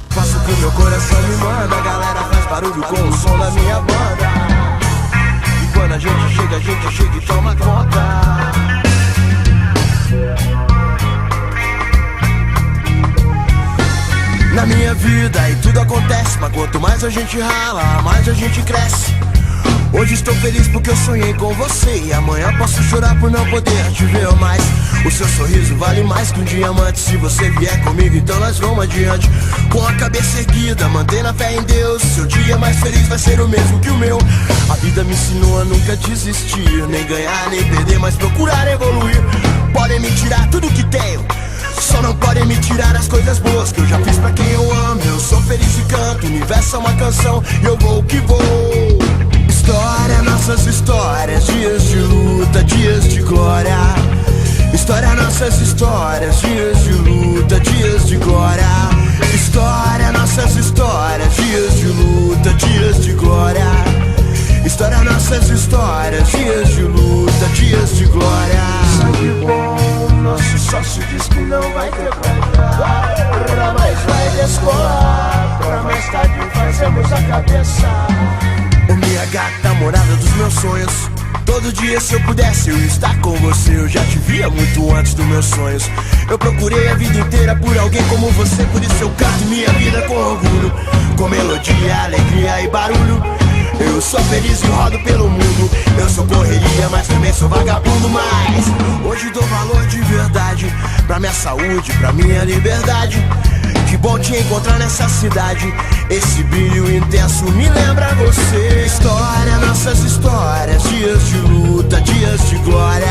Faço o que o meu coração me manda, a galera faz barulho com o som da minha banda. E quando a gente chega e toma conta. Na minha vida e tudo acontece, mas quanto mais a gente rala, mais a gente cresce. Hoje estou feliz porque eu sonhei com você, e amanhã posso chorar por não poder te ver mais. O seu sorriso vale mais que um diamante. Se você vier comigo, então nós vamos adiante. Com a cabeça erguida, mantendo a fé em Deus. Seu dia mais feliz vai ser o mesmo que o meu. A vida me ensinou a nunca desistir, nem ganhar, nem perder, mas procurar evoluir. Podem me tirar tudo que tenho, só não podem me tirar as coisas boas que eu já fiz pra quem eu amo. Eu sou feliz e canto, o universo é uma canção e eu vou que vou. História, nossas histórias, dias de luta, dias de glória. História, nossas histórias, dias de luta, dias de glória. História, nossas histórias, dias de luta, dias de glória. História, nossas histórias, dias de luta, dias de glória. Sangue bom, nosso sócio diz que não vai quebrar, mas vai descolar. Pra mais tarde fazemos a cabeça. Ô minha gata, morada dos meus sonhos. Todo dia se eu pudesse eu ia estar com você. Eu já te via muito antes dos meus sonhos. Eu procurei a vida inteira por alguém como você. Por isso eu canto minha vida com orgulho, com melodia, alegria e barulho. Eu sou feliz e rodo pelo mundo. Eu sou correria, mas também sou vagabundo. Mas hoje dou valor de verdade pra minha saúde, pra minha liberdade. Que bom te encontrar nessa cidade. Esse brilho intenso me lembra você. História, nossas histórias, dias de luta, dias de glória.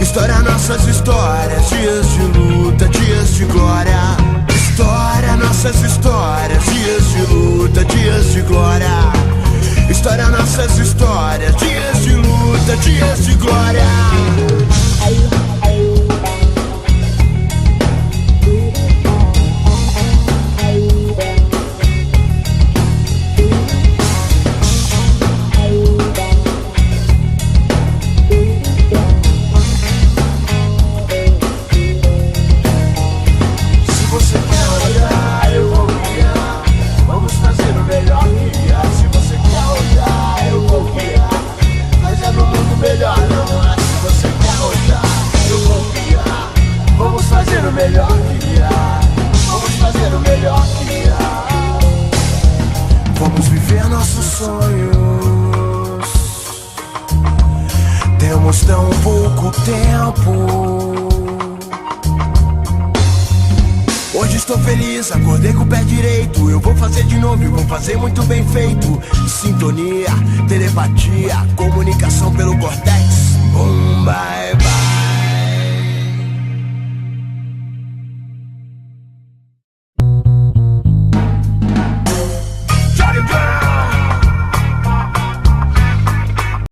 História, nossas histórias, dias de luta, dias de glória. História, nossas histórias, dias de luta, dias de glória. História, nossas histórias, dias de luta, dias de glória. Vamos viver nossos sonhos. Temos tão pouco tempo. Hoje estou feliz, acordei com o pé direito. Eu vou fazer de novo e vou fazer muito bem feito. Sintonia, telepatia, comunicação pelo córtex. Bomba.